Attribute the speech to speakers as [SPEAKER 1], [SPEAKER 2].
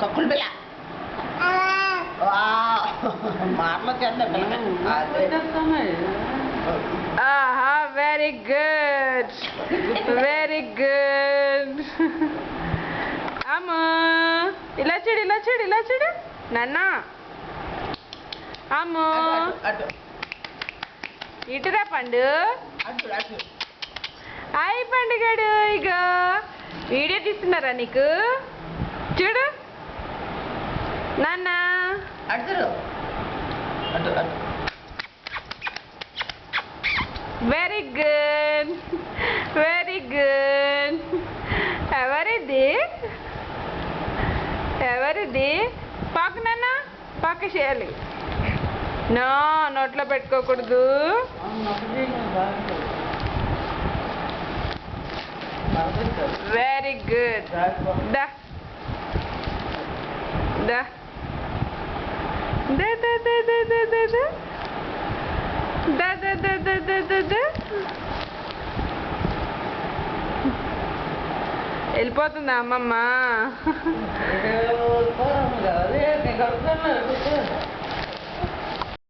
[SPEAKER 1] కక్కులు పిల్ల మాటలో
[SPEAKER 2] ఆహా వెరీ గుడ్ వెరీ గుడ్ అమ్మా ఇలా చూడు ఇలా చూడు ఇలా చూడు నాన్న అమ్మో ఇటురా పండు హాయ్ పండుగాడు ఇగో వీడియో తీస్తున్నారా నీకు చూడు నాన్న వెరీ గుడ్ వెరీ గుడ్ ఎవరిది ఎవరిది పాకు నాన్న పాక చేయాలి నో నోట్లో పెట్టుకోకూడదు వెరీ గుడ్ దా దా వెళ్ళిపోతుందా అమ్మమ్మ